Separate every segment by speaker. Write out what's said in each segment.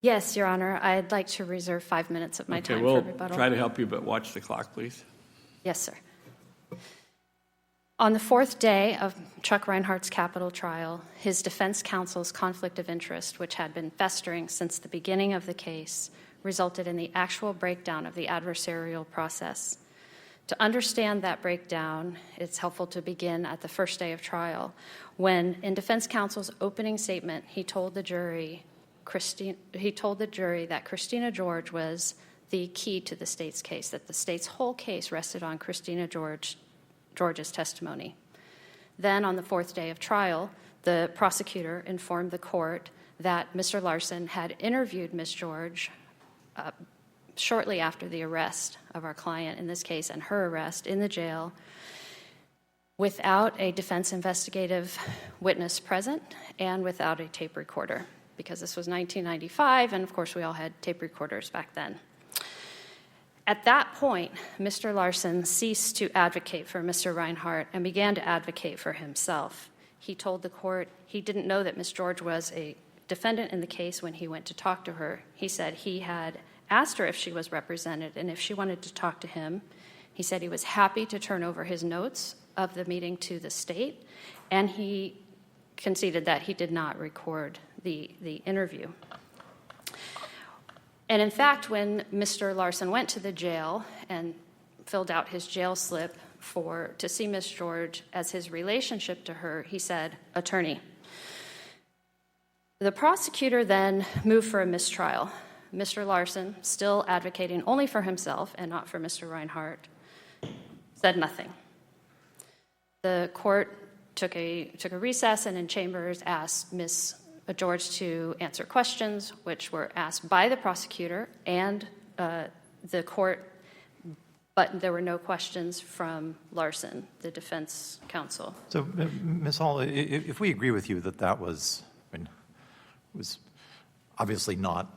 Speaker 1: Yes, Your Honor. I'd like to reserve 5 minutes of my time
Speaker 2: we'll
Speaker 1: for rebuttal.
Speaker 2: try to help you, but watch the clock, please.
Speaker 1: Yes, sir. On the fourth day of Chuck Reinhart's capital trial, his defense counsel's conflict of interest, which had been festering since the beginning of the case, resulted in the actual breakdown of the adversarial process. To understand that breakdown, it's helpful to begin at the first day of trial, when, in defense counsel's opening statement, he told the jury that Christina George was the key to the state's case, that the state's whole case rested on Christina George's testimony. Then, on the fourth day of trial, the prosecutor informed the court that Mr. Larson had interviewed Ms. George shortly after the arrest of our client in this case and her arrest in the jail without a defense investigative witness present and without a tape recorder, because this was 1995, and of course we all had tape recorders back then. At that point, Mr. Larson ceased to advocate for Mr. Reinhart and began to advocate for himself. He told the court he didn't know that Ms. George was a defendant in the case when he went to talk to her. He said he had asked her if she was represented and if she wanted to talk to him. He said he was happy to turn over his notes of the meeting to the state, and he conceded that he did not record the interview. And in fact, when Mr. Larson went to the jail and filled out his jail slip to see Ms. George as his relationship to her, he said, "Attorney." The prosecutor then moved for a mistrial. Mr. Larson, still advocating only for himself and not for Mr. Reinhart, said nothing. The court took a recess and in chambers asked Ms. George to answer questions, which were asked by the prosecutor and the court, but there were no questions from Larson, the defense counsel.
Speaker 3: So, Ms. Hall, if we agree with you that that was obviously not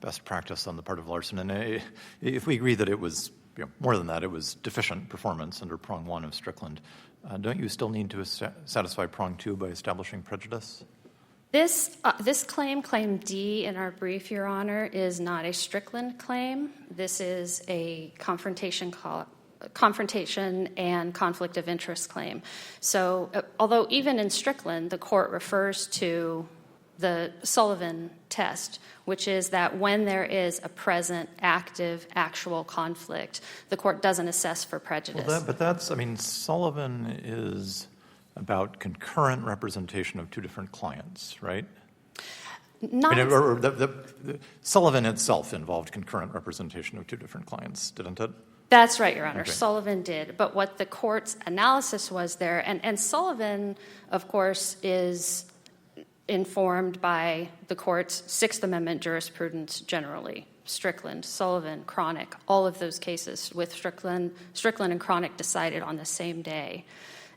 Speaker 3: best practice on the part of Larson, and if we agree that it was more than that, it was deficient performance under prong 1 of Strickland, don't you still need to satisfy prong 2 by establishing prejudice?
Speaker 1: This claim D in our brief, Your Honor, is not a Strickland claim. This is a confrontation and conflict of interest claim. So, although even in Strickland, the court refers to the Sullivan test, which is that when there is a present, active, actual conflict, the court doesn't assess for prejudice.
Speaker 3: Well, Sullivan is about concurrent representation of two different clients, right? Sullivan itself involved concurrent representation of two different clients, didn't it?
Speaker 1: That's right, Your Honor.
Speaker 3: Okay.
Speaker 1: Sullivan did. But what the court's analysis was there, and Sullivan, of course, is informed by the court's Sixth Amendment jurisprudence generally. Strickland, Sullivan, Cronick, all of those cases with Strickland and Cronick decided on the same day.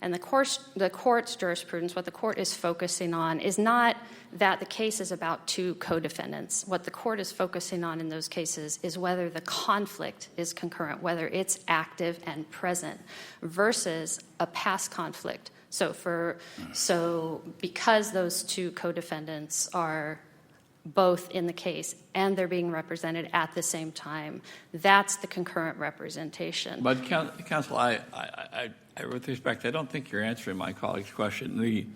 Speaker 1: And the court's jurisprudence, what the court is focusing on, is not that the case is about two co-defendants. What the court is focusing on in those cases is whether the conflict is concurrent, whether it's active and present, versus a past conflict. So because those two co-defendants are both in the case and they're being represented at the same time, that's the concurrent representation.
Speaker 2: But counsel, I with respect, I don't think you're answering my colleague's question.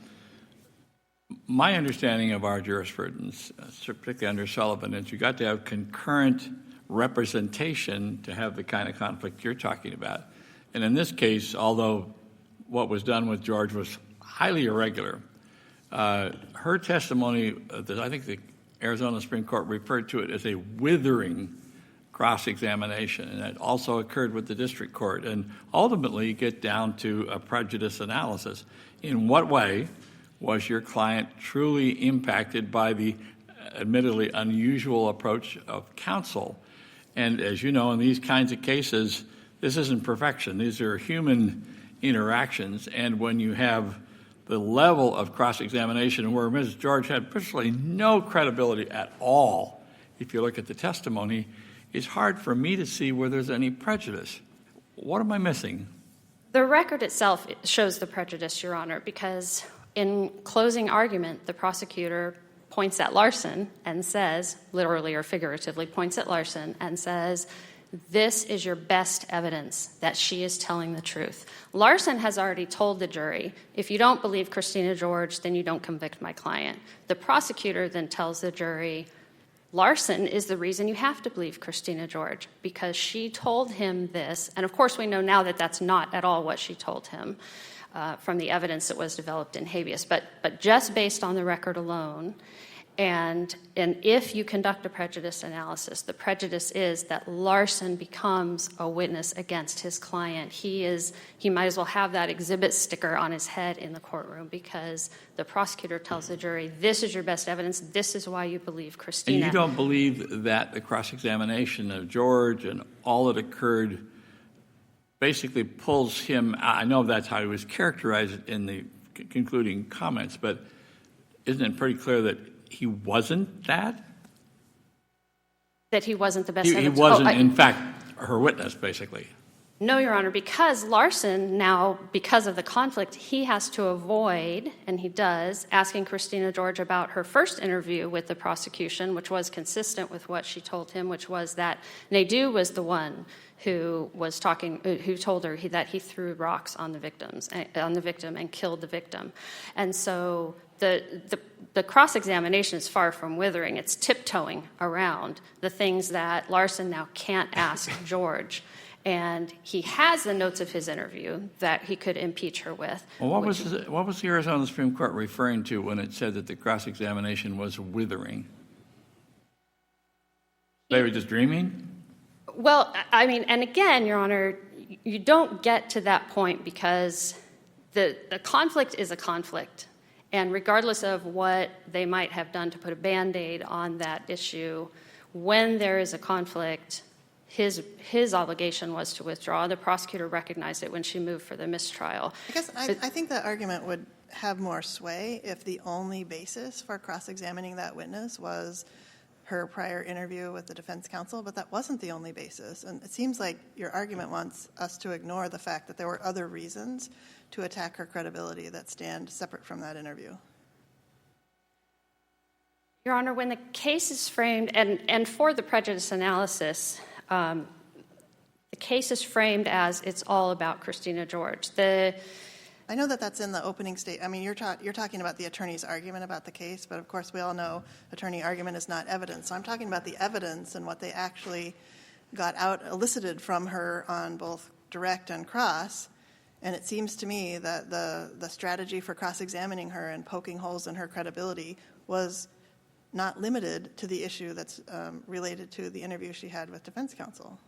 Speaker 2: My understanding of our jurisprudence, particularly under Sullivan, is you got to have concurrent representation to have the kind of conflict you're talking about. And in this case, although what was done with George was highly irregular, her testimony, I think the Arizona Supreme Court referred to it as a withering cross-examination, and that also occurred with the district court. And ultimately, you get down to a prejudice analysis. In what way was your client truly impacted by the admittedly unusual approach of counsel? And as you know, in these kinds of cases, this isn't perfection. These are human interactions, and when you have the level of cross-examination where Mrs. George had virtually no credibility at all, if you look at the testimony, it's hard for me to see where there's any prejudice. What am I missing?
Speaker 1: The record itself shows the prejudice, Your Honor, because in closing argument, the prosecutor points at Larson and says, literally or figuratively, points at Larson and says, this is your best evidence that she is telling the truth. Larson has already told the jury, if you don't believe Christina George, then you don't convict my client. The prosecutor then tells the jury, Larson is the reason you have to believe Christina George, because she told him this. And of course, we know now that that's not at all what she told him from the evidence that was developed in habeas. But just based on the record alone, and if you conduct a prejudice analysis, the prejudice is that Larson becomes a witness against his client. He might as well have that exhibit sticker on his head in the courtroom, because the prosecutor tells the jury, this is your best evidence, this is why you believe Christina.
Speaker 2: And you don't believe that the cross-examination of George and all that occurred basically pulls him, I know that's how he was characterized in the concluding comments, but isn't it pretty clear that he wasn't that?
Speaker 1: That he wasn't the best
Speaker 2: He
Speaker 1: evidence?
Speaker 2: wasn't, in fact, her witness, basically.
Speaker 1: No, Your Honor, because Larson now, because of the conflict, he has to avoid, and he does, asking Christina George about her first interview with the prosecution, which was consistent with what she told him, which was that Nadeau was the one who told her that he threw rocks on the victim and killed the victim. And so the cross-examination is far from withering. It's tiptoeing around the things that Larson now can't ask George. And he has the notes of his interview that he could impeach her with.
Speaker 2: Well, what was the Arizona Supreme Court referring to when it said that the cross-examination was withering? They were just dreaming?
Speaker 1: Well, I mean, and again, Your Honor, you don't get to that point because the conflict is a conflict. And regardless of what they might have done to put a Band-Aid on that issue, when there is a conflict, his obligation was to withdraw. The prosecutor recognized it when she moved for the mistrial.
Speaker 4: I guess I think that argument would have more sway if the only basis for cross-examining that witness was her prior interview with the defense counsel, but that wasn't the only basis. And it seems like your argument wants us to ignore the fact that there were other reasons to attack her credibility that stand separate from that interview.
Speaker 1: Your Honor, when the case is framed, and for the prejudice analysis, the case is framed as it's all about Christina George.
Speaker 4: I know that that's in the opening statement. I mean, you're talking about the attorney's argument about the case, but of course we all know attorney argument is not evidence. So I'm talking about the evidence and what they actually got out, elicited from her on both direct and cross. And it seems to me that the strategy for cross-examining her and poking holes in her credibility was not limited to the issue that's related to the interview she had with defense counsel.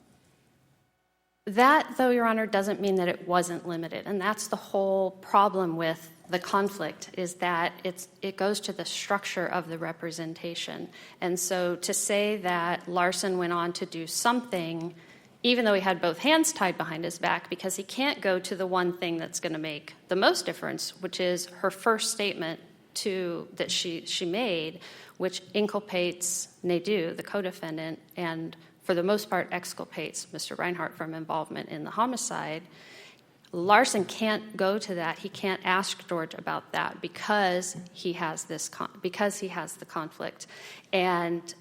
Speaker 1: That, though, Your Honor, doesn't mean that it wasn't limited. And that's the whole problem with the conflict, is that it goes to the structure of the representation. And so to say that Larson went on to do something, even though he had both hands tied behind his back, because he can't go to the one thing that's going to make the most difference, which is her first statement that she made, which inculpates Nadeau, the co-defendant, and for the most part exculpates Mr. Reinhart from involvement in the homicide. Larson can't go to that. He can't ask George about that because he has the conflict. And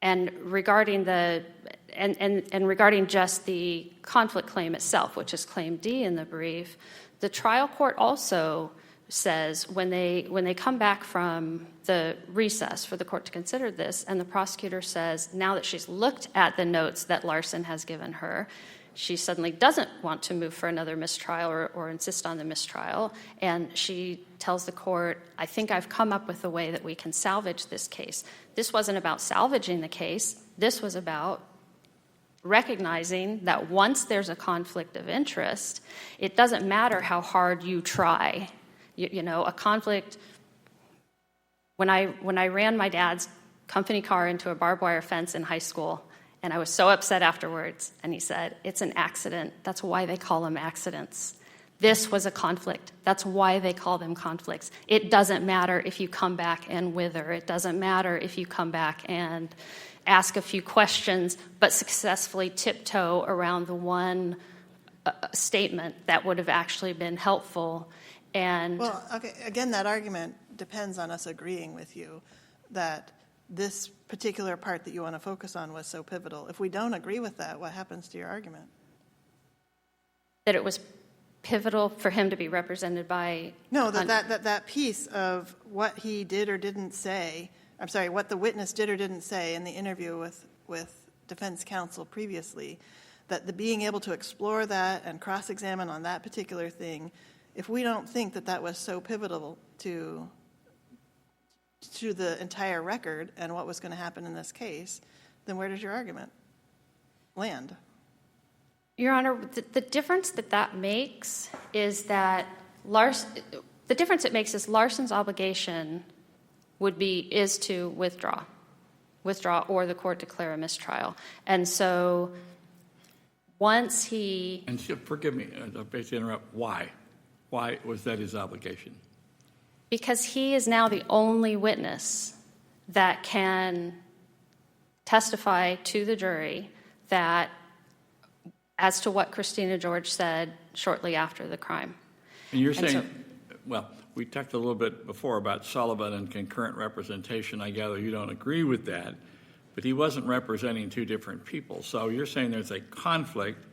Speaker 1: regarding regarding just the conflict claim itself, which is claim D in the brief, the trial court also says when they come back from the recess for the court to consider this, and the prosecutor says now that she's looked at the notes that Larson has given her, she suddenly doesn't want to move for another mistrial or insist on the mistrial, and she tells the court, I think I've come up with a way that we can salvage this case. This wasn't about salvaging the case. This was about recognizing that once there's a conflict of interest, it doesn't matter how hard you try. You know, a conflict, when I ran my dad's company car into a barbed wire fence in high school, and I was so upset afterwards, and he said, it's an accident. That's why they call them accidents. This was a conflict. That's why they call them conflicts. It doesn't matter if you come back and wither. It doesn't matter if you come back and ask a few questions, but successfully tiptoe around the one statement that would have actually been helpful. And
Speaker 4: Well, okay, again, that argument depends on us agreeing with you that this particular part that you want to focus on was so pivotal. If we don't agree with that, what happens to your argument?
Speaker 1: that it was pivotal for him to be represented by...
Speaker 4: No, that piece of what he did or didn't say, I'm sorry, what the witness did or didn't say in the interview with defense counsel previously, that the being able to explore that and cross-examine on that particular thing, if we don't think that that was so pivotal to the entire record and what was going to happen in this case, then where does your argument land?
Speaker 1: Your Honor, the difference that makes is that the difference it makes is Larson's obligation is to withdraw or the court declare a mistrial. And so once he...
Speaker 2: And forgive me, I'll basically interrupt. Why? Why was that his obligation?
Speaker 1: Because he is now the only witness that can testify to the jury that as to what Christina George said shortly after the crime.
Speaker 2: And you're saying, well, we talked a little bit before about Sullivan and concurrent representation. I gather you don't agree with that, but he wasn't representing two different people. So you're saying there's a conflict,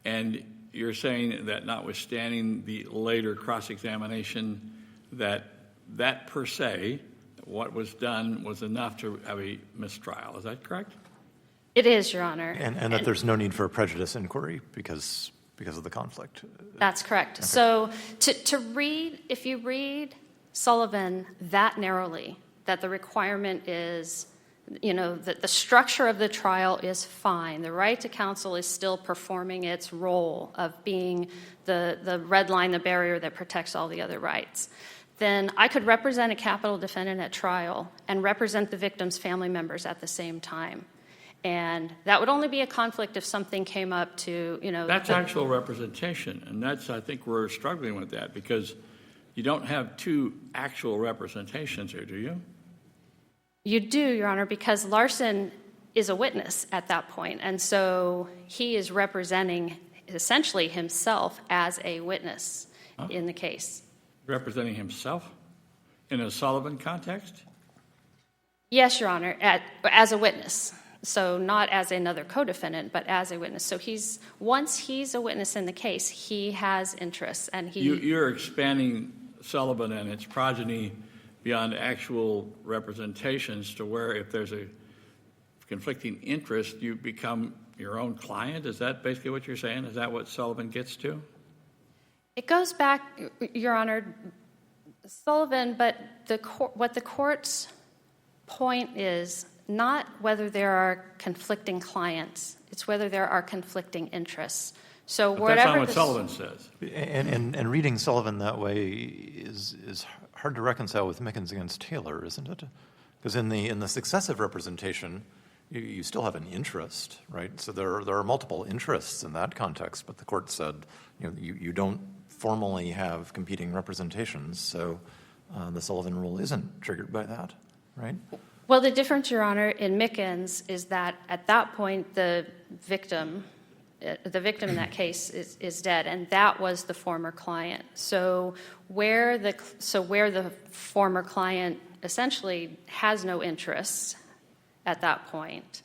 Speaker 2: and you're saying that notwithstanding the later cross-examination, that per se, what was done was enough to have a mistrial. Is that correct?
Speaker 1: It is, Your Honor.
Speaker 3: And that there's no need for a prejudice inquiry because of the conflict.
Speaker 1: That's correct. Okay. So if you read Sullivan that narrowly, that the requirement is, that the structure of the trial is fine. The right to counsel is still performing its role of being the red line, the barrier that protects all the other rights. Then I could represent a capital defendant at trial and represent the victim's family members at the same time. And that would only be a conflict if something came up to,
Speaker 2: That's actual representation, and I think we're struggling with that because you don't have two actual representations here, do you?
Speaker 1: You do, Your Honor, because Larson is a witness at that point, and so he is representing essentially himself as a witness in the case.
Speaker 2: Representing himself in a Sullivan context?
Speaker 1: Yes, Your Honor, as a witness. So not as another co-defendant, but as a witness. So once he's a witness in the case, he has interests, and
Speaker 2: You're expanding Sullivan and its progeny beyond actual representations to where if there's a conflicting interest, you become your own client? Is that basically what you're saying? Is that what Sullivan gets to?
Speaker 1: It goes back, Your Honor, Sullivan, but what the court's point is not whether there are conflicting clients, it's whether there are conflicting interests. So
Speaker 2: but
Speaker 1: whatever
Speaker 2: that's not what Sullivan says.
Speaker 3: And reading Sullivan that way is hard to reconcile with Mickens against Taylor, isn't it? Because in the successive representation, you still have an interest, right? So there are multiple interests in that context, but the court said you don't formally have competing representations, so the Sullivan rule isn't triggered by that, right?
Speaker 1: Well, the difference, Your Honor, in Mickens is that at that point the victim in that case is dead, and that was the former client. So where the former client essentially has no interest at that point,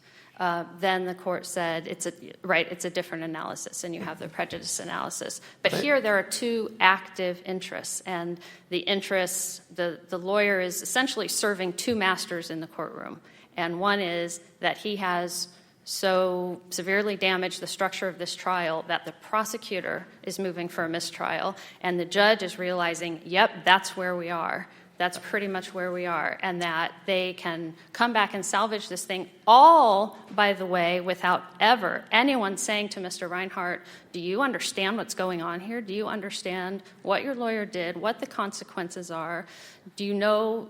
Speaker 1: then the court said it's a different analysis, and you have the prejudice analysis. But here there are two active interests, and the interests, the lawyer is essentially serving two masters in the courtroom. And one is that he has so severely damaged the structure of this trial that the prosecutor is moving for a mistrial, and the judge is realizing, yep, that's where we are. That's pretty much where we are, and that they can come back and salvage this thing, all, by the way, without ever anyone saying to Mr. Reinhart, do you understand what's going on here? Do you understand what your lawyer did, what the consequences are? Do you know,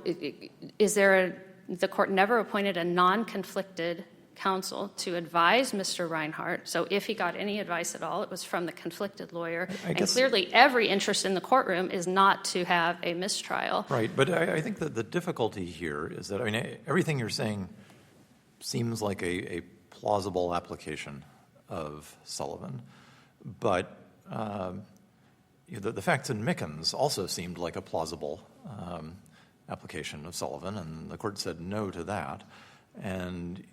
Speaker 1: the court never appointed a non-conflicted counsel to advise Mr. Reinhart. So if he got any advice at all, it was from the conflicted lawyer. And clearly every interest in the courtroom is not to have a mistrial.
Speaker 3: Right, but I think that the difficulty here is that, everything you're saying seems like a plausible application of Sullivan, but the facts in Mickens also seemed like a plausible application of Sullivan, and the court said no to that. And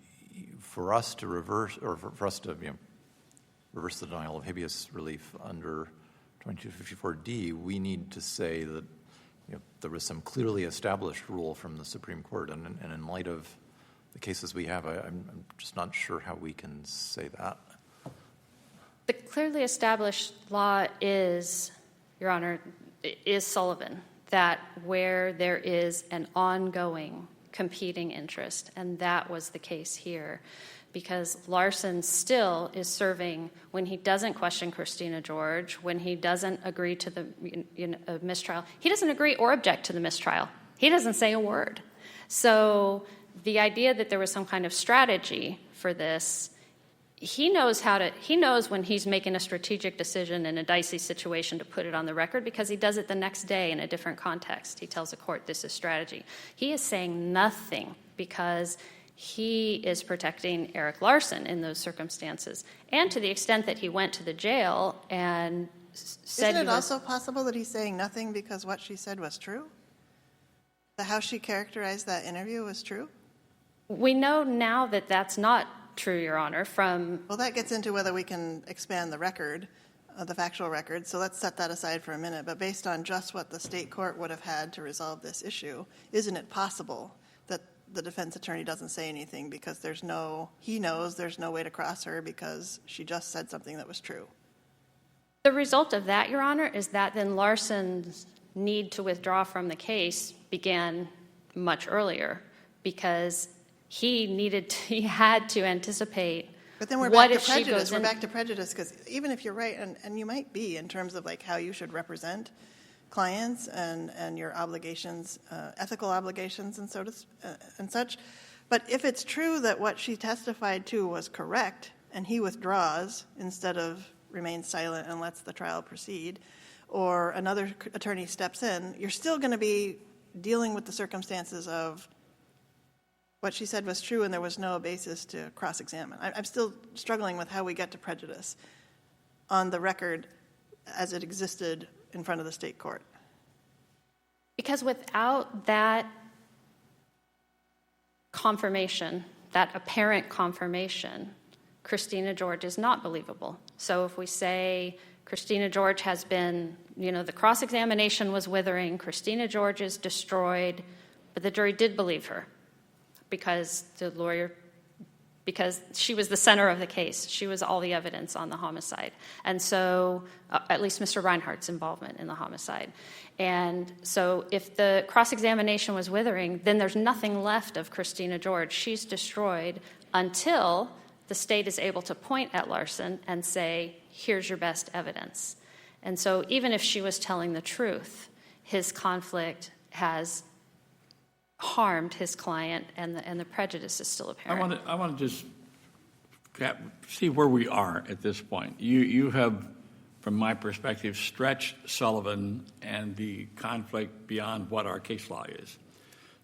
Speaker 3: for us to reverse, or for us to reverse the denial of habeas relief under 2254D, we need to say that there was some clearly established rule from the Supreme Court, and in light of the cases we have, I'm just not sure how we can say that.
Speaker 1: The clearly established law is, Your Honor, is Sullivan, that where there is an ongoing competing interest, and that was the case here, because Larson still is serving when he doesn't question Christina George, when he doesn't agree to the mistrial. He doesn't agree or object to the mistrial. He doesn't say a word. So the idea that there was some kind of strategy for this, he knows when he's making a strategic decision in a dicey situation to put it on the record, because he does it the next day in a different context. He tells the court this is strategy. He is saying nothing because he is protecting Eric Larson in those circumstances. And to the extent that he went to the jail and said
Speaker 4: Isn't it also possible that he's saying nothing because what she said was true? How she characterized that interview was true?
Speaker 1: We know now that that's not true, Your Honor, from...
Speaker 4: Well, that gets into whether we can expand the record, the factual record, so let's set that aside for a minute. But based on just what the state court would have had to resolve this issue, isn't it possible that the defense attorney doesn't say anything because he knows there's no way to cross her because she just said something that was true?
Speaker 1: The result of that, Your Honor, is that then Larson's need to withdraw from the case began much earlier, because he had to anticipate.
Speaker 4: But then we're
Speaker 1: what
Speaker 4: back
Speaker 1: if
Speaker 4: to
Speaker 1: she
Speaker 4: prejudice.
Speaker 1: goes
Speaker 4: We're
Speaker 1: in.
Speaker 4: back to prejudice, because even if you're right, and you might be in terms of like how you should represent clients and your obligations, ethical obligations and such. But if it's true that what she testified to was correct and he withdraws instead of remains silent and lets the trial proceed, or another attorney steps in, you're still going to be dealing with the circumstances of what she said was true and there was no basis to cross-examine. I'm still struggling with how we get to prejudice on the record as it existed in front of the state court.
Speaker 1: Because without that confirmation, that apparent confirmation, Christina George is not believable. So if we say Christina George has been, the cross-examination was withering, Christina George is destroyed, but the jury did believe her because she was the center of the case. She was all the evidence on the homicide. And so, at least Mr. Reinhardt's involvement in the homicide. And so if the cross-examination was withering, then there's nothing left of Christina George. She's destroyed until the state is able to point at Larson and say, here's your best evidence. And so even if she was telling the truth, his conflict has harmed his client, and the prejudice is still apparent.
Speaker 2: I want to just see where we are at this point. You have, from my perspective, stretched Sullivan and the conflict beyond what our case law is.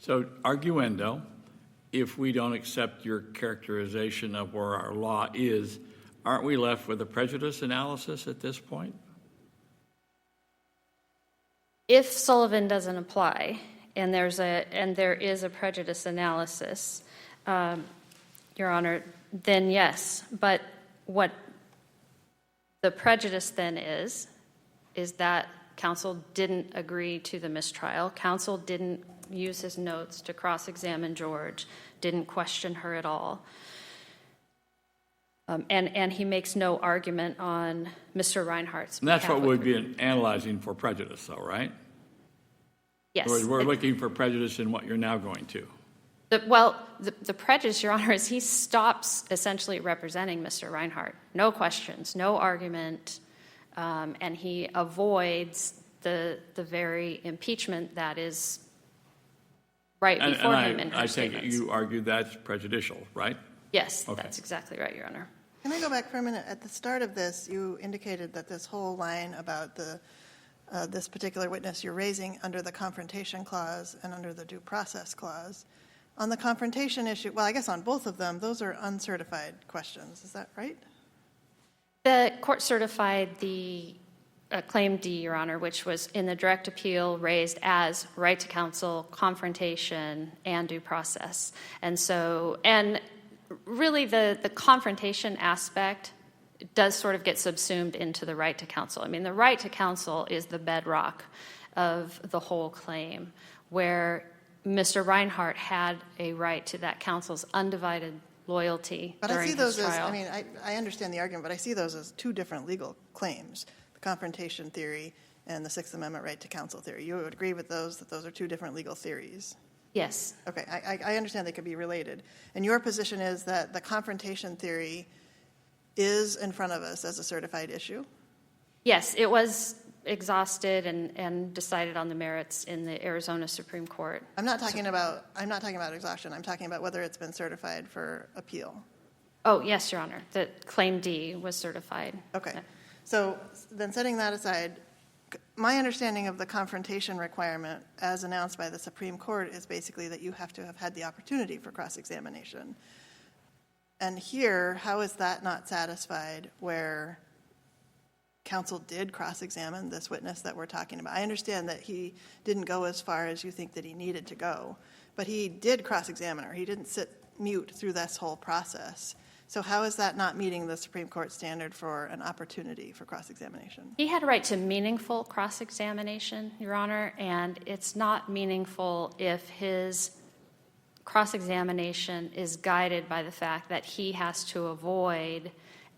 Speaker 2: So, arguendo, if we don't accept your characterization of where our law is, aren't we left with a prejudice analysis at this point?
Speaker 1: If Sullivan doesn't apply, and there is a prejudice analysis, Your Honor, then yes. But what the prejudice then is that counsel didn't agree to the mistrial. Counsel didn't use his notes to cross-examine George, didn't question her at all. And he makes no argument on Mr. Reinhardt's behalf.
Speaker 2: And that's what we'd be analyzing for prejudice, though, right?
Speaker 1: Yes.
Speaker 2: We're looking for prejudice in what you're now going to.
Speaker 1: The prejudice, Your Honor, is he stops essentially representing Mr. Reinhardt. No questions, no argument, and he avoids the very impeachment that is right before him in her
Speaker 2: I
Speaker 1: statements.
Speaker 2: take it you argue that's prejudicial, right?
Speaker 1: Yes,
Speaker 2: Okay.
Speaker 1: That's exactly right, Your Honor.
Speaker 4: Can I go back for a minute? At the start of this, you indicated that this whole line about this particular witness you're raising under the Confrontation Clause and under the Due Process Clause. On the confrontation issue, well, I guess on both of them, those are uncertified questions. Is that right?
Speaker 1: The court certified the Claim D, Your Honor, which was in the direct appeal raised as right to counsel, confrontation, and due process. And so, and really the confrontation aspect does sort of get subsumed into the right to counsel. I mean, the right to counsel is the bedrock of the whole claim, where Mr. Reinhart had a right to that counsel's undivided loyalty
Speaker 4: But
Speaker 1: during
Speaker 4: I see those
Speaker 1: his
Speaker 4: as,
Speaker 1: trial.
Speaker 4: I mean, I understand the argument, but I see those as two different legal claims, the confrontation theory and the Sixth Amendment right to counsel theory. You would agree with those, that those are two different legal theories?
Speaker 1: Yes.
Speaker 4: Okay, I understand they could be related. And your position is that the confrontation theory is in front of us as a certified issue?
Speaker 1: Yes, it was exhausted and decided on the merits in the Arizona Supreme Court.
Speaker 4: I'm not talking about exhaustion. I'm talking about whether it's been certified for appeal.
Speaker 1: Oh, yes, Your Honor. The Claim D was certified.
Speaker 4: Okay. So then setting that aside, my understanding of the confrontation requirement as announced by the Supreme Court is basically that you have to have had the opportunity for cross-examination. And here, how is that not satisfied where counsel did cross-examine this witness that we're talking about? I understand that he didn't go as far as you think that he needed to go, but he did cross-examine her. He didn't sit mute through this whole process. So how is that not meeting the Supreme Court standard for an opportunity for cross-examination?
Speaker 1: He had a right to meaningful cross-examination, Your Honor, and it's not meaningful if his cross-examination is guided by the fact that he has to avoid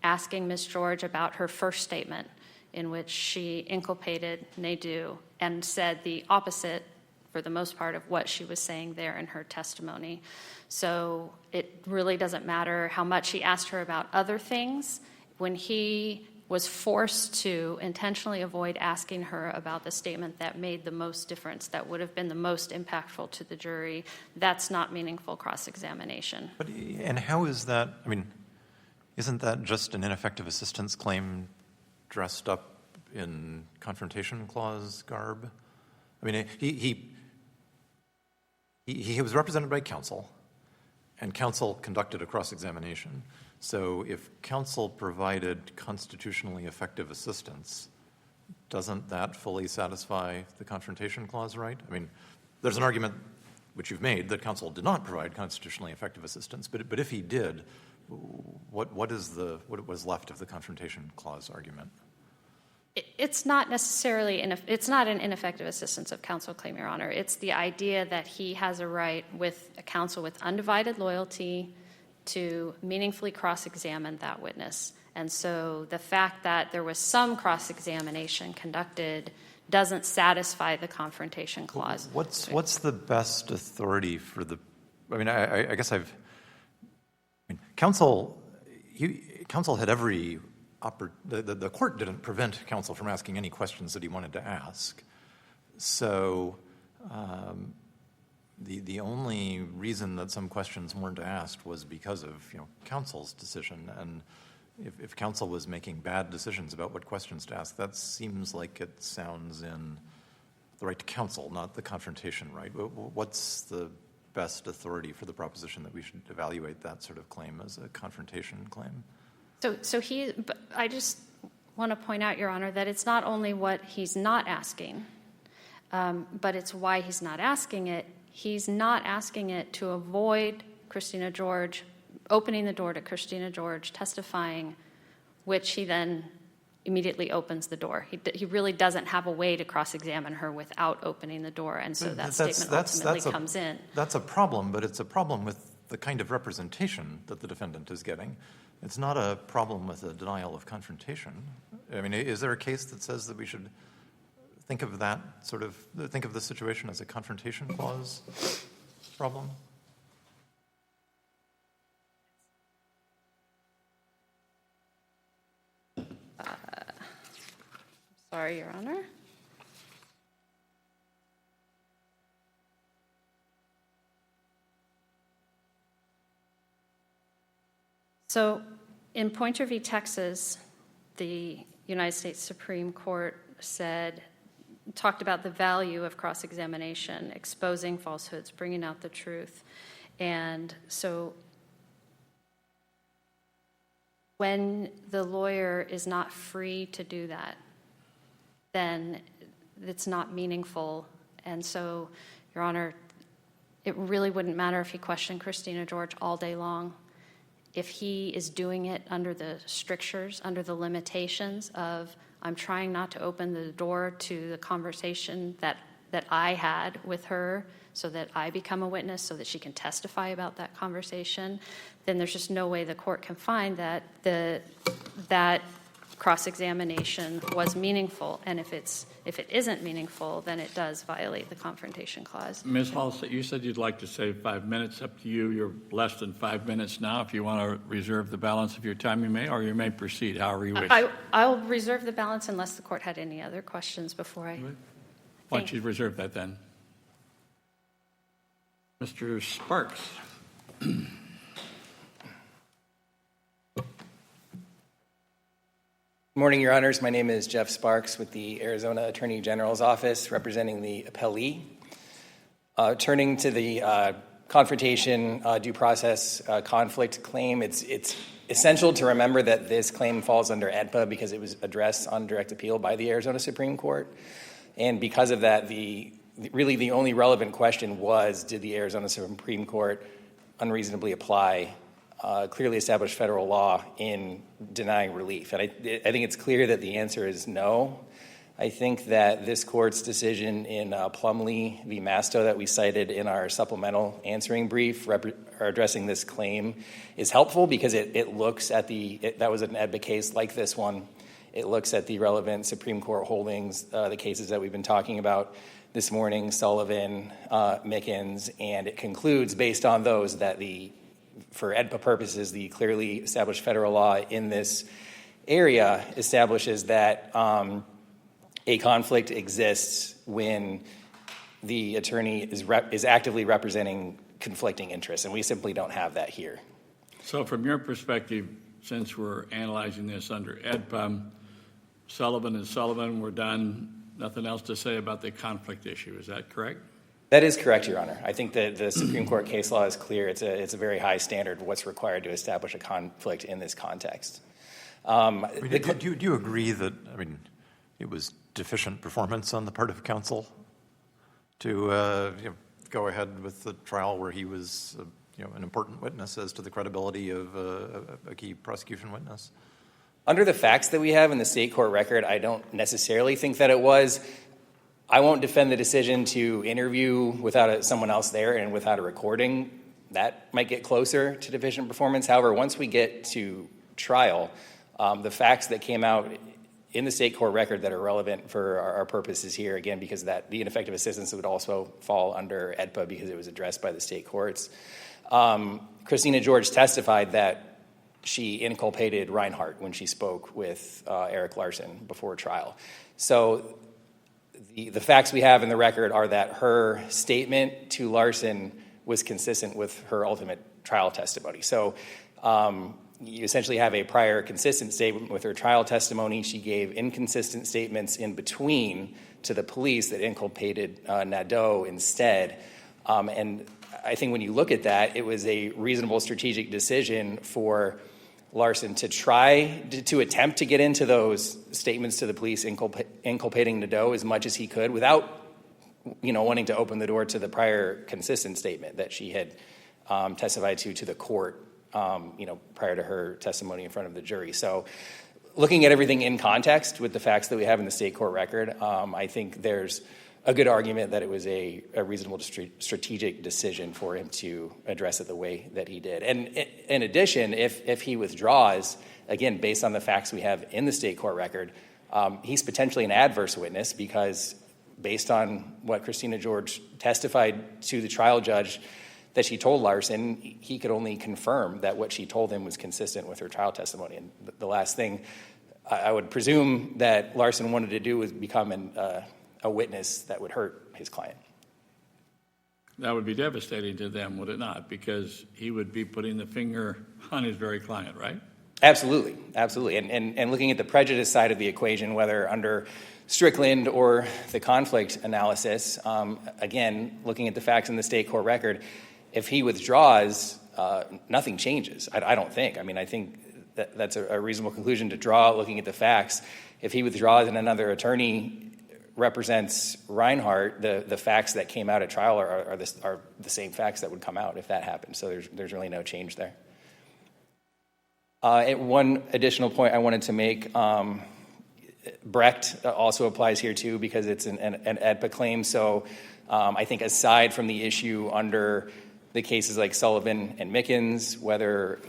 Speaker 1: asking Ms. George about her first statement, in which she inculpated Nadeau and said the opposite, for the most part, of what she was saying there in her testimony. So it really doesn't matter how much he asked her about other things. When he was forced to intentionally avoid asking her about the statement that made the most difference, that would have been the most impactful to the jury, that's not meaningful cross-examination.
Speaker 3: But, and how is that, I mean, isn't that just an ineffective assistance claim dressed up in confrontation clause garb? I mean, he was represented by counsel, and counsel conducted a cross-examination. So if counsel provided constitutionally effective assistance, doesn't that fully satisfy the confrontation clause right? I mean, there's an argument, which you've made, that counsel did not provide constitutionally effective assistance, but if he did, what was left of the confrontation clause argument?
Speaker 1: It's not necessarily, it's not an ineffective assistance of counsel claim, Your Honor. It's the idea that he has a right with a counsel with undivided loyalty to meaningfully cross-examine that witness. And so the fact that there was some cross-examination conducted doesn't satisfy the confrontation clause.
Speaker 3: What's the best authority for the, I mean, I guess counsel had every, the court didn't prevent counsel from asking any questions that he wanted to ask. So the only reason that some questions weren't asked was because of counsel's decision. And if counsel was making bad decisions about what questions to ask, that seems like it sounds in the right to counsel, not the confrontation right. What's the best authority for the proposition that we should evaluate that sort of claim as a confrontation claim?
Speaker 1: I just want to point out, Your Honor, that it's not only what he's not asking, but it's why he's not asking it. He's not asking it to avoid Christina George, opening the door to Christina George testifying, which he then immediately opens the door. He really doesn't have a way to cross-examine her without opening the door, and so that statement ultimately comes in.
Speaker 3: That's a problem, but it's a problem with the kind of representation that the defendant is getting. It's not a problem with a denial of confrontation. I mean, is there a case that says that we should think of the situation as a confrontation clause problem?
Speaker 1: Sorry, Your Honor. So in Pointer v. Texas, the United States Supreme Court talked about the value of cross-examination, exposing falsehoods, bringing out the truth. And so when the lawyer is not free to do that, then it's not meaningful. And so, Your Honor, it really wouldn't matter if he questioned Christina George all day long. If he is doing it under the strictures, under the limitations of, I'm trying not to open the door to the conversation that I had with her so that I become a witness, so that she can testify about that conversation, then there's just no way the court can find that that cross-examination was meaningful. And if it isn't meaningful, then it does violate the Confrontation Clause.
Speaker 2: Ms. Hall, you said you'd like to save 5 minutes. Up to you. You're less than 5 minutes now. If you want to reserve the balance of your time, you may, or you may proceed however you wish.
Speaker 1: I'll reserve the balance unless the court had any other questions before I...
Speaker 2: Why don't you reserve that then? Mr. Sparks.
Speaker 5: Good morning, Your Honors. My name is Jeff Sparks with the Arizona Attorney General's Office, representing the appellee. Turning to the confrontation due process conflict claim, it's essential to remember that this claim falls under AEDPA because it was addressed on direct appeal by the Arizona Supreme Court. And because of that, really the only relevant question was, did the Arizona Supreme Court unreasonably apply clearly established federal law in denying relief? And I think it's clear that the answer is no. I think that this court's decision in Plumlee v. Masto that we cited in our supplemental answering brief addressing this claim is helpful because it looks at that was an AEDPA case like this one. It looks at the relevant Supreme Court holdings, the cases that we've been talking about this morning, Sullivan, Mickens, and it concludes based on those that for AEDPA purposes, the clearly established federal law in this area establishes that a conflict exists when the attorney is actively representing conflicting interests, and we simply don't have that here.
Speaker 2: So from your perspective, since we're analyzing this under AEDPA, Sullivan and Sullivan were done. Nothing else to say about the conflict issue. Is that correct?
Speaker 5: That is correct, Your Honor. I think that the Supreme Court case law is clear. It's a very high standard of what's required to establish a conflict in this context.
Speaker 3: Do you agree that, it was deficient performance on the part of counsel to go ahead with the trial where he was an important witness as to the credibility of a key prosecution witness?
Speaker 5: Under the facts that we have in the state court record, I don't necessarily think that it was. I won't defend the decision to interview without someone else there and without a recording. That might get closer to deficient performance. However, once we get to trial, the facts that came out in the state court record that are relevant for our purposes here, again, because that the ineffective assistance would also fall under AEDPA because it was addressed by the state courts. Christina George testified that she inculpated Reinhart when she spoke with Eric Larson before trial. So the facts we have in the record are that her statement to Larson was consistent with her ultimate trial testimony. So you essentially have a prior consistent statement with her trial testimony. She gave inconsistent statements in between to the police that inculpated Nadeau instead. And I think when you look at that, it was a reasonable strategic decision for Larson to try to attempt to get into those statements to the police inculpating Nadeau as much as he could without, wanting to open the door to the prior consistent statement that she had testified to the court, prior to her testimony in front of the jury. So looking at everything in context with the facts that we have in the state court record, I think there's a good argument that it was a reasonable strategic decision for him to address it the way that he did. And in addition, if he withdraws, again, based on the facts we have in the state court record, he's potentially an adverse witness because based on what Christina George testified to the trial judge that she told Larson, he could only confirm that what she told him was consistent with her trial testimony. And the last thing I would presume that Larson wanted to do was become a witness that would hurt his client.
Speaker 2: That would be devastating to them, would it not? Because he would be putting the finger on his very client, right?
Speaker 5: Absolutely. And looking at the prejudice side of the equation, whether under Strickland or the conflict analysis, again, looking at the facts in the state court record, if he withdraws, nothing changes, I don't think. I think that's a reasonable conclusion to draw looking at the facts. If he withdraws and another attorney represents Reinhart, the facts that came out at trial are the same facts that would come out if that happened. So there's really no change there. And one additional point I wanted to make, Brecht also applies here too because it's an AEDPA claim. So I think aside from the issue under the cases like Sullivan and Mickens, whether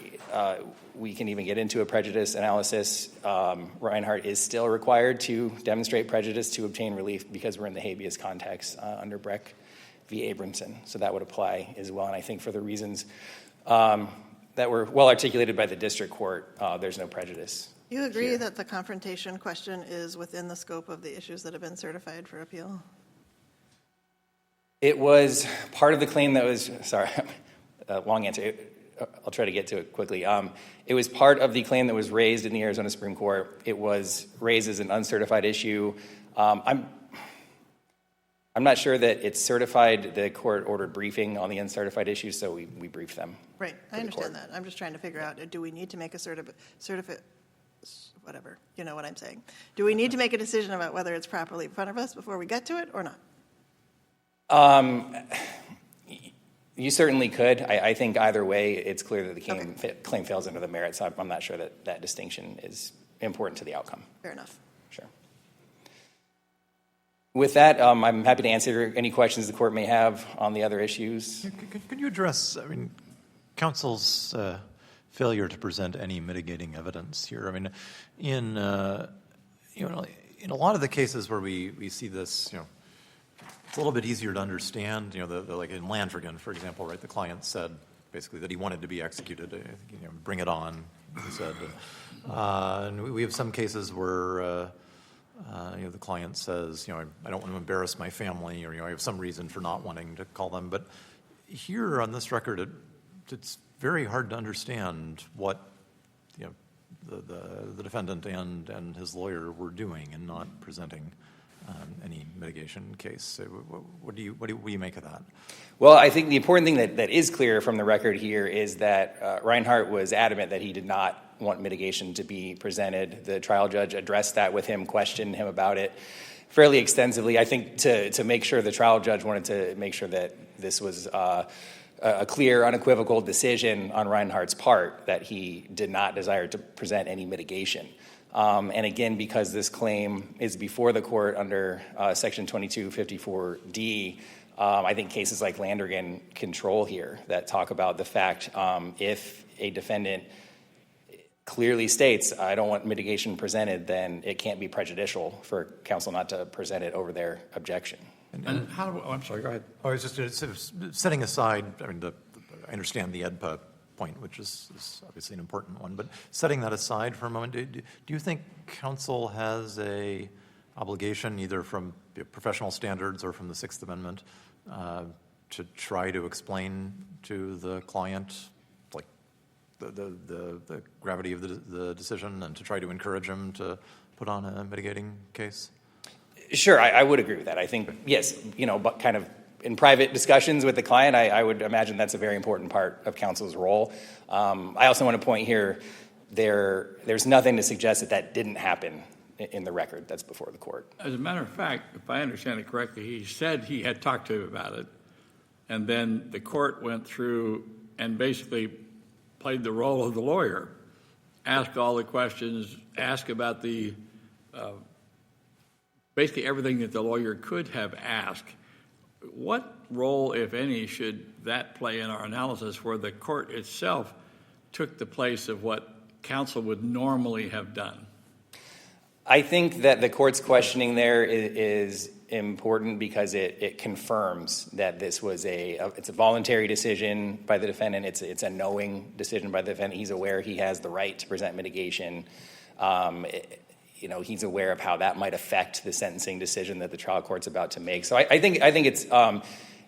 Speaker 5: we can even get into a prejudice analysis, Reinhart is still required to demonstrate prejudice to obtain relief because we're in the habeas context under Brecht v. Abramson. So that would apply as well. And I think for the reasons that were well articulated by the district court, there's no prejudice.
Speaker 4: You agree
Speaker 5: here.
Speaker 4: that the confrontation question is within the scope of the issues that have been certified for appeal?
Speaker 5: It was part of the claim that was, sorry, long answer. I'll try to get to it quickly. It was part of the claim that was raised in the Arizona Supreme Court. It was raised as an uncertified issue. I'm not sure that it's certified. The court ordered briefing on the uncertified issues, so we briefed them.
Speaker 4: Right, I understand that. I'm just trying to figure out, do we need to make a whatever, you know what I'm saying. Do we need to make a decision about whether it's properly in front of us before we get to it or not?
Speaker 5: You certainly could. I think either way, it's clear that the claim fails under the merits. So I'm not sure that distinction is important to the outcome.
Speaker 4: Fair enough.
Speaker 5: Sure. With that, I'm happy to answer any questions the court may have on the other issues.
Speaker 3: Could you address, counsel's failure to present any mitigating evidence here? In a lot of the cases where we see this, it's a little bit easier to understand. Like in Landrigan, for example, right? The client said basically that he wanted to be executed. Bring it on, he said. And we have some cases where the client says, I don't want to embarrass my family, or I have some reason for not wanting to call them. But here on this record, it's very hard to understand what the defendant and his lawyer were doing in not presenting any mitigation case. What do you make of that?
Speaker 5: Well, I think the important thing that is clear from the record here is that Reinhart was adamant that he did not want mitigation to be presented. The trial judge addressed that with him, questioned him about it fairly extensively. I think to make sure the trial judge wanted to make sure that this was a clear, unequivocal decision on Reinhart's part that he did not desire to present any mitigation. And again, because this claim is before the court under Section 2254D, I think cases like Landrigan control here that talk about the fact if a defendant clearly states, I don't want mitigation presented, then it can't be prejudicial for counsel not to present it over their objection.
Speaker 2: And how? I'm sorry. Go ahead.
Speaker 3: I was just setting aside. I understand the AEDPA point, which is obviously an important one. But setting that aside for a moment, do you think counsel has a obligation, either from professional standards or from the Sixth Amendment, to try to explain to the client, like the gravity of the decision, and to try to encourage him to put on a mitigating case?
Speaker 5: Sure, I would agree with that. I think, yes, but kind of in private discussions with the client, I would imagine that's a very important part of counsel's role. I also want to point here, there's nothing to suggest that didn't happen in the record that's before the court.
Speaker 2: As a matter of fact, if I understand it correctly, he said he had talked to him about it, and then the court went through and basically played the role of the lawyer, asked all the questions, asked about the basically everything that the lawyer could have asked. What role, if any, should that play in our analysis where the court itself took the place of what counsel would normally have done?
Speaker 5: I think that the court's questioning there is important because it confirms that this was it's a voluntary decision by the defendant. It's a knowing decision by the defendant. He's aware he has the right to present mitigation. He's aware of how that might affect the sentencing decision that the trial court's about to make. So I think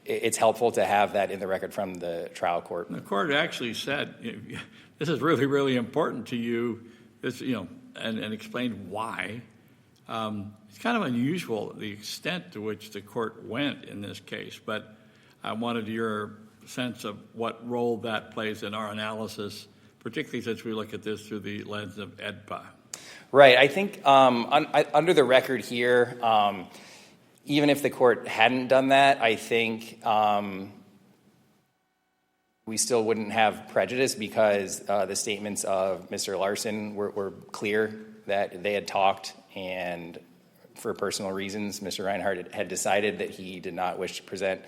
Speaker 5: it's helpful to have that in the record from the trial court.
Speaker 2: The court actually said, "This is really, really important to you." This, and explained why. It's kind of unusual the extent to which the court went in this case, but I wanted your sense of what role that plays in our analysis particularly since we look at this through the lens of EDPA?
Speaker 5: Right. I think under the record here, even if the court hadn't done that, I think we still wouldn't have prejudice because the statements of Mr. Larson were clear that they had talked, and for personal reasons, Mr. Reinhardt had decided that he did not wish to present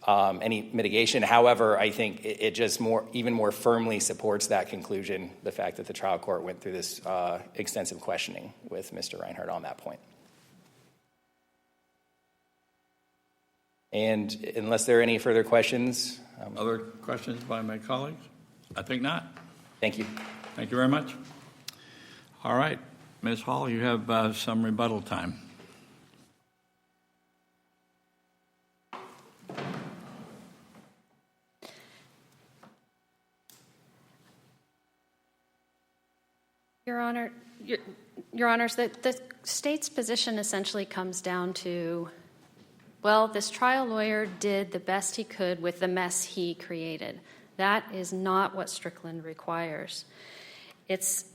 Speaker 5: any mitigation. However, I think it just even more firmly supports that conclusion, the fact that the trial court went through this extensive questioning with Mr. Reinhardt on that point. And unless there are any further questions.
Speaker 2: Other questions by my colleagues? I think not.
Speaker 5: Thank you.
Speaker 2: Thank you very much. All right. Ms. Hall, you have some rebuttal time.
Speaker 1: Your Honor, Your Honors, the state's position essentially comes down to, well, this trial lawyer did the best he could with the mess he created. That is not what Strickland requires. It's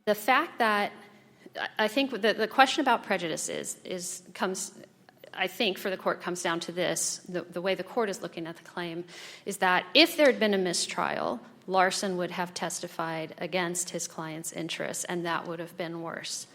Speaker 1: the fact that I think the question about prejudice comes, I think, for the court comes down to this. The way the court is looking at the claim is that if there had been a mistrial, Larson would have testified against his client's interests, and that would have been worse.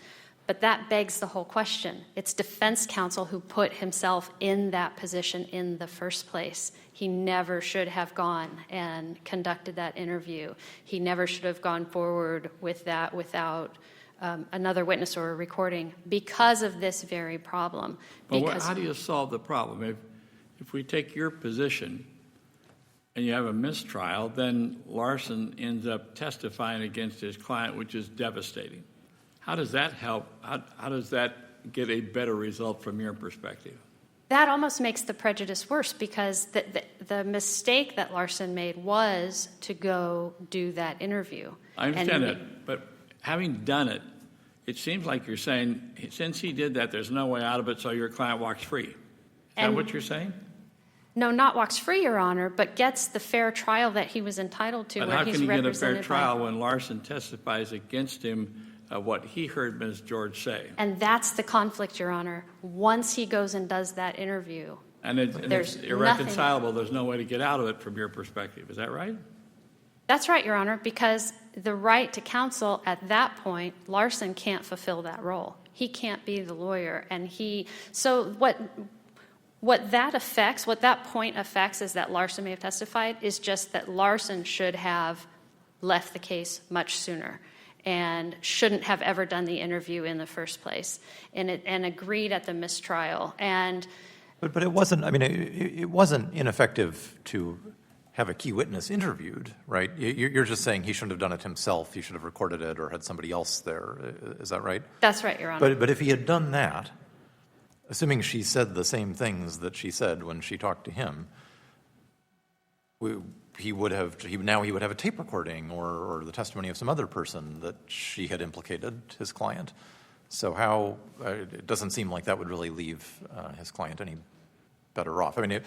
Speaker 1: But that begs the whole question. It's defense counsel who put himself in that position in the first place. He never should have gone and conducted that interview. He never should have gone forward with that without another witness or a recording because of this very problem.
Speaker 2: But how do you solve the problem? If we take your position and you have a mistrial, then Larson ends up testifying against his client, which is devastating. How does that help? How does that get a better result from your perspective?
Speaker 1: That almost makes the prejudice worse because the mistake that Larson made was to go do that interview.
Speaker 2: I understand that, but having done it, it seems like you're saying, since he did that, there's no way out of it, so your client walks free. Is that what you're saying?
Speaker 1: No, not walks free, Your Honor, but gets the fair trial that he was entitled to.
Speaker 2: But how can he get a fair trial when Larson testifies against him what he heard Ms. George say?
Speaker 1: And that's the conflict, Your Honor. Once he goes and does that interview,
Speaker 2: and it's irreconcilable. There's no way to get out of it from your perspective. Is that right?
Speaker 1: That's right, Your Honor, because the right to counsel at that point, Larson can't fulfill that role. He can't be the lawyer. And so what that point affects is that Larson may have testified is just that Larson should have left the case much sooner and shouldn't have ever done the interview in the first place and agreed at the mistrial.
Speaker 3: But it wasn't, I mean, it wasn't ineffective to have a key witness interviewed, right? You're just saying he shouldn't have done it himself. He should have recorded it or had somebody else there. Is that right?
Speaker 1: That's right, Your Honor.
Speaker 3: But if he had done that, assuming she said the same things that she said when she talked to him, he would have a tape recording or the testimony of some other person that she had implicated his client. So it doesn't seem like that would really leave his client any better off. I mean, it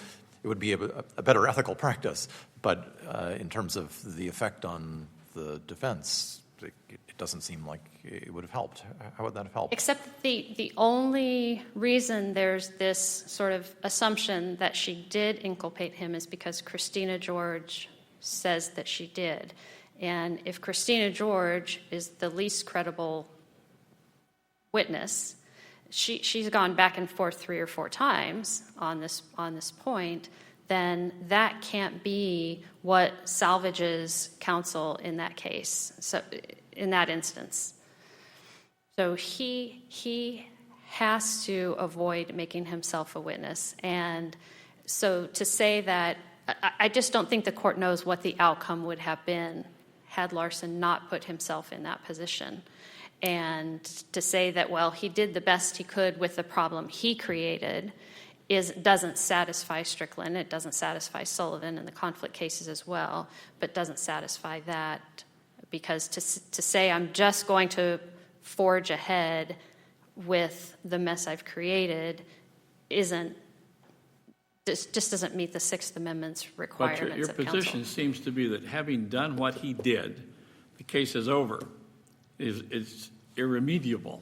Speaker 3: would be a better ethical practice, but in terms of the effect on the defense, it doesn't seem like it would have helped. How would that have helped?
Speaker 1: Except the only reason there's this sort of assumption that she did inculpate him is because Christina George says that she did. And if Christina George is the least credible witness, she's gone back and forth 3 or 4 times on this point, then that can't be what salvages counsel in that case. So in that instance. So he has to avoid making himself a witness. And so to say that, I just don't think the court knows what the outcome would have been had Larson not put himself in that position. And to say that, well, he did the best he could with the problem he created doesn't satisfy Strickland. It doesn't satisfy Sullivan in the conflict cases as well, but doesn't satisfy that. Because to say I'm just going to forge ahead with the mess I've created just doesn't meet the Sixth Amendment's
Speaker 2: But
Speaker 1: requirements
Speaker 2: your
Speaker 1: of counsel.
Speaker 2: position seems to be that having done what he did, the case is over. It's irremediable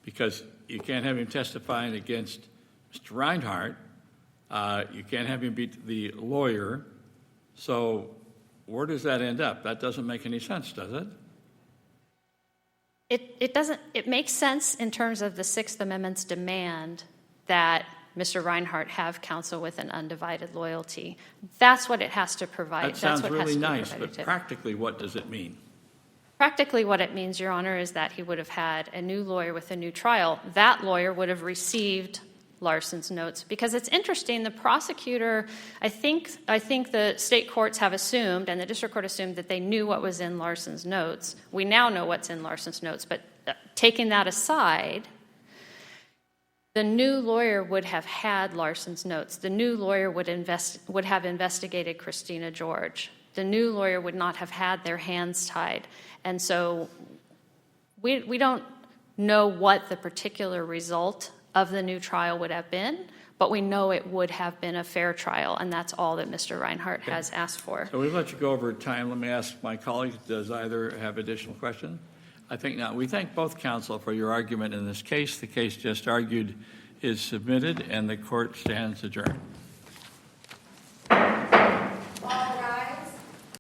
Speaker 2: because you can't have him testifying against Mr. Reinhardt. You can't have him beat the lawyer. So where does that end up? That doesn't make any sense, does it?
Speaker 1: It doesn't. It makes sense in terms of the Sixth Amendment's demand that Mr. Reinhardt have counsel with an undivided loyalty. That's what it has to provide.
Speaker 2: That sounds
Speaker 1: That's what
Speaker 2: really
Speaker 1: has to be
Speaker 2: nice,
Speaker 1: provided
Speaker 2: but
Speaker 1: to it.
Speaker 2: practically what does it mean?
Speaker 1: Practically what it means, Your Honor, is that he would have had a new lawyer with a new trial. That lawyer would have received Larson's notes. Because it's interesting, the prosecutor, I think the state courts have assumed, and the district court assumed, that they knew what was in Larson's notes. We now know what's in Larson's notes, but taking that aside, the new lawyer would have had Larson's notes. The new lawyer would have investigated Christina George. The new lawyer would not have had their hands tied. And so we don't know what the particular result of the new trial would have been, but we know it would have been a fair trial, and that's all that Mr. Reinhardt has asked for.
Speaker 2: So we've let you go over time. Let me ask my colleagues, does either have additional questions? I think not. We thank both counsel for your argument in this case. The case just argued is submitted, and the court stands adjourned.